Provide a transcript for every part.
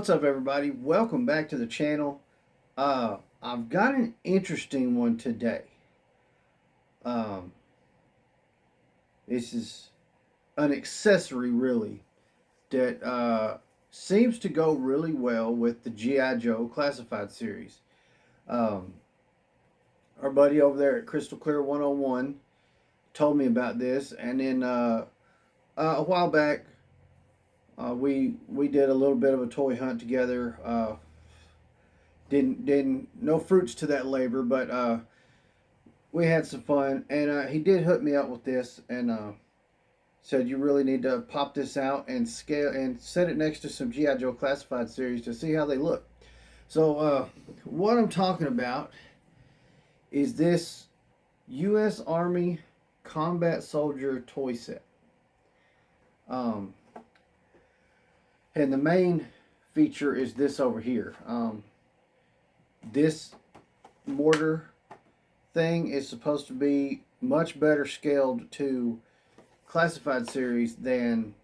What's up, everybody? Welcome back to the channel. I've got an interesting one today. Um, this is an accessory, really, that seems to go really well with the G.I. Joe Classified series. Um, our buddy over there at Crystal Clear 101 told me about this, and then a while back, we did a little bit of a toy hunt together. Didn't no fruits to that labor, but we had some fun, and he did hook me up with this, and said you really need to pop this out and scale and set it next to some GI Joe Classified series to see how they look. So what I'm talking about is this U.S. Army Combat Soldier toy set. And the main feature is this over here. This mortar thing is supposed to be much better scaled to Classified series than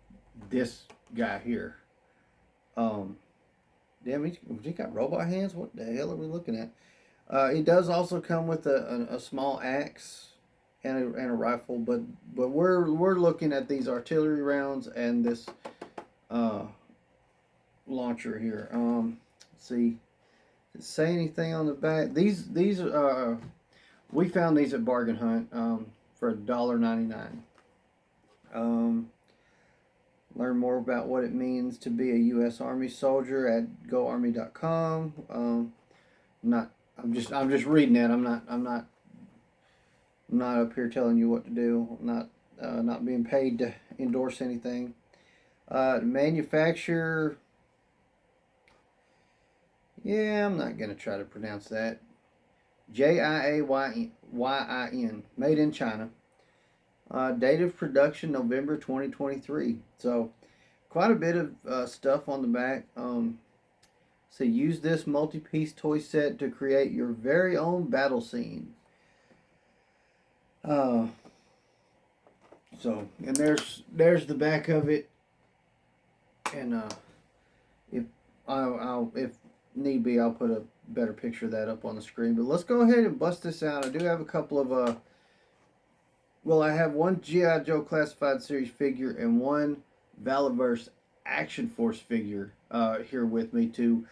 this guy here. Damn, he got robot hands? What the hell are we looking at? It does also come with a small axe and a rifle, but we're looking at these artillery rounds and this launcher here. Let's see. Does it say anything on the back? These we found these at Bargain Hunt for $1.99. Learn more about what it means to be a U.S. Army soldier at GoArmy.com. I'm just reading it. I'm not up here telling you what to do. I'm not being paid to endorse anything. Manufacturer. Yeah, I'm not gonna try to pronounce that. Jiayin, made in China. Date of production November 2023. So quite a bit of stuff on the back. So use this multi-piece toy set to create your very own battle scene. So and there's the back of it. And if need be, I'll put a better picture of that up on the screen. But let's go ahead and bust this out. I do have a couple of well, I have one G.I. Joe Classified series figure and one Valaverse Action Force figure here with me to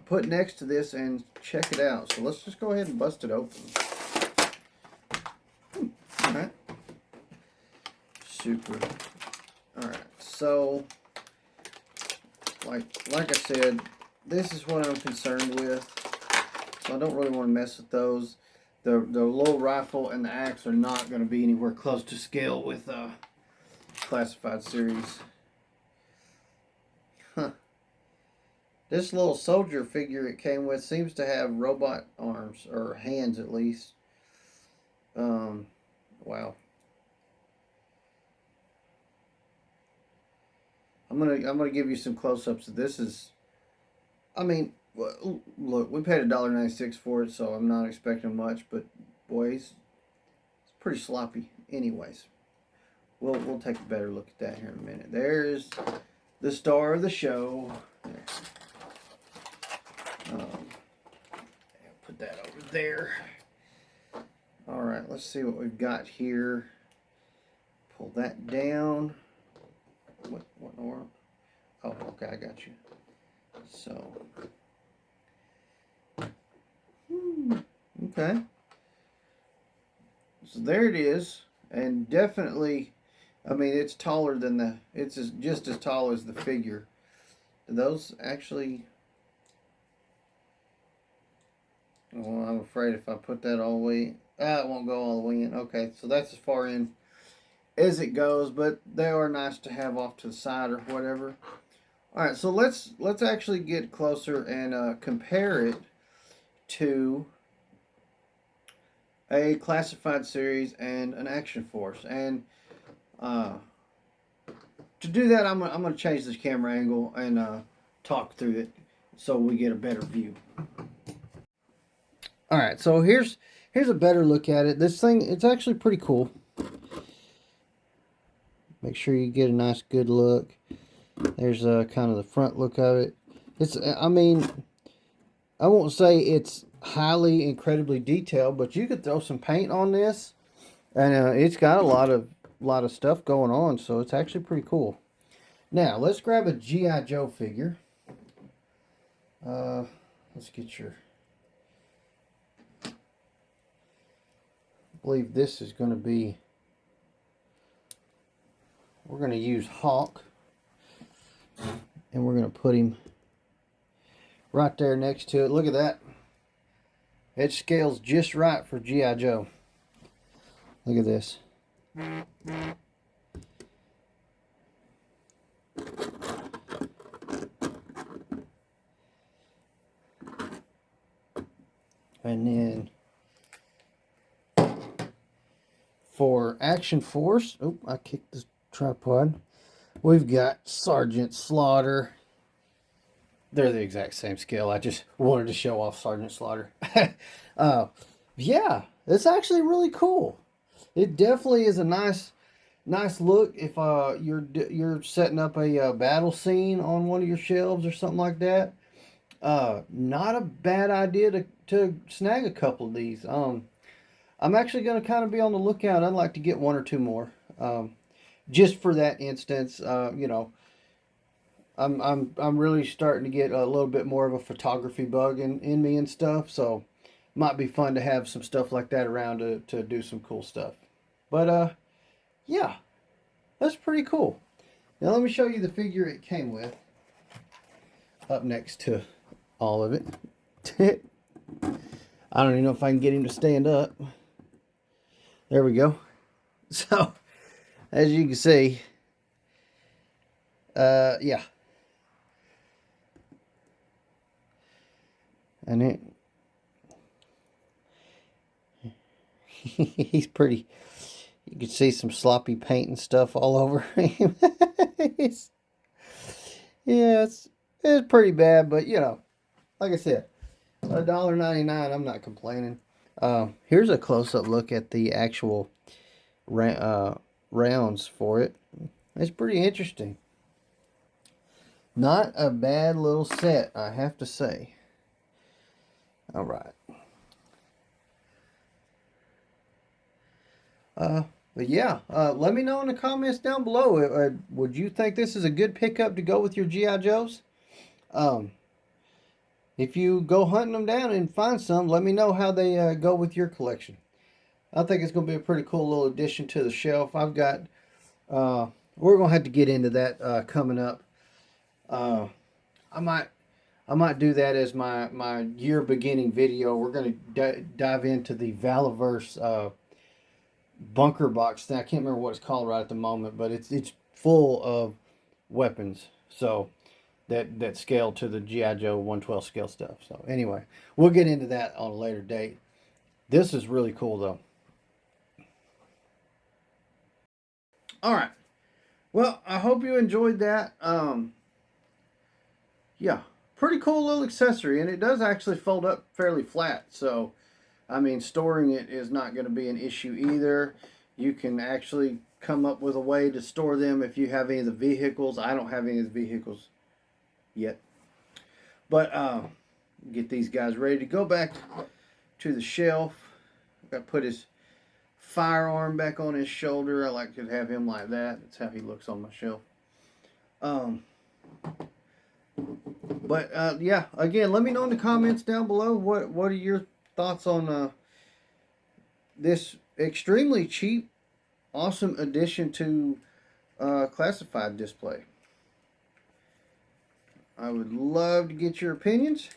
put next to this and check it out. So let's just go ahead and bust it open. Alright. Super. Alright, so like I said, this is what I'm concerned with. So I don't really want to mess with those. The little rifle and the axe are not going to be anywhere close to scale with Classified series. Huh. This little soldier figure it came with seems to have robot arms, or hands at least. Wow. I'm gonna give you some close-ups. This is, I mean, look, we paid $1.96 for it, so I'm not expecting much. But boys, it's pretty sloppy. Anyways, we'll take a better look at that here in a minute. There's the star of the show. There. Put that over there. All right, let's see what we've got here. Pull that down. What in the world? Oh, okay, I got you. So, okay. So there it is, and definitely, I mean, it's taller than it's just as tall as the figure. Do those actually? Well, I'm afraid if I put that all the way, it won't go all the way in. Okay, so that's as far in as it goes, but they are nice to have off to the side or whatever. All right, so let's actually get closer and compare it to a Classified series and an Action Force. And to do that, I'm gonna change this camera angle and talk through it so we get a better view. All right, so here's a better look at it. This thing, it's actually pretty cool. Make sure you get a nice good look. There's kind of the front look of it. It's, I mean, I won't say it's highly incredibly detailed, but you could throw some paint on this, and it's got a lot of stuff going on, so it's actually pretty cool. Now let's grab a GI Joe figure. Let's get your. I believe this is going to be. We're going to use Hawk, and we're going to put him right there next to it. Look at that. It scales just right for GI Joe. Look at this. And then for Action Force, oh, I kicked the tripod. We've got Sergeant Slaughter. They're the exact same scale. I just wanted to show off Sergeant Slaughter. Yeah, it's actually really cool. It definitely is a nice look if you're setting up a battle scene on one of your shelves or something like that. Not a bad idea to snag a couple of these. I'm actually going to kind of be on the lookout. I'd like to get one or two more, just for that instance. I'm really starting to get a little bit more of a photography bug in me and stuff. So, might be fun to have some stuff like that around to do some cool stuff. But yeah, that's pretty cool. Now let me show you the figure it came with. Up next to all of it. I don't even know if I can get him to stand up. There we go. So, as you can see, yeah. And he's pretty. You can see some sloppy paint and stuff all over him. Yeah, it's pretty bad, but like I said, $1.99. I'm not complaining. Here's a close-up look at the actual rounds for it. It's pretty interesting. Not a bad little set, I have to say. All right. But yeah, let me know in the comments down below. Would you think this is a good pickup to go with your GI Joes? If you go hunting them down and find some, let me know how they go with your collection. I think it's going to be a pretty cool little addition to the shelf. I've got, we're going to have to get into that coming up. I might do that as my year beginning video. We're going to dive into the Valaverse bunker box thing. I can't remember what it's called right at the moment, but it's full of weapons. So that scale to the GI Joe 112 scale stuff. So anyway, we'll get into that on a later date. This is really cool though. All right. Well, I hope you enjoyed that. Yeah, pretty cool little accessory, and it does actually fold up fairly flat. So, I mean, storing it is not going to be an issue either. You can actually come up with a way to store them if you have any of the vehicles. I don't have any of the vehicles yet. But get these guys ready to go back to the shelf. Got to put his firearm back on his shoulder. I like to have him like that. That's how he looks on my shelf. But yeah, again, let me know in the comments down below what are your thoughts on this extremely cheap, awesome addition to classified display. I would love to get your opinions.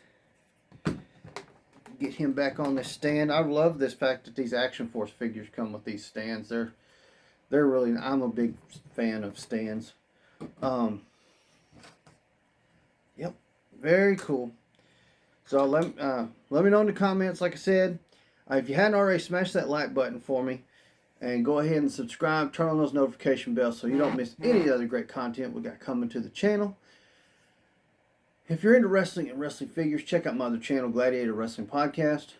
Get him back on this stand. I love this fact that these Action Force figures come with these stands. They're really. I'm a big fan of stands. Yep, very cool. So let me know in the comments. Like I said, if you hadn't already, smash that like button for me, and go ahead and subscribe. Turn on those notification bells so you don't miss any other great content we got coming to the channel. If you're into wrestling and wrestling figures, check out my other channel, Gladiator Wrestling Podcast.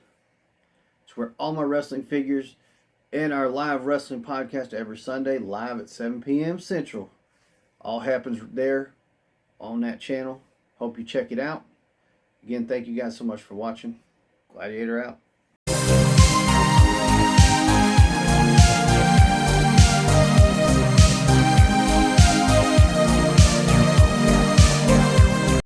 It's where all my wrestling figures and our live wrestling podcast every Sunday, live at 7 p.m. Central. All happens there on that channel. Hope you check it out. Again, thank you guys so much for watching. Gladiator out.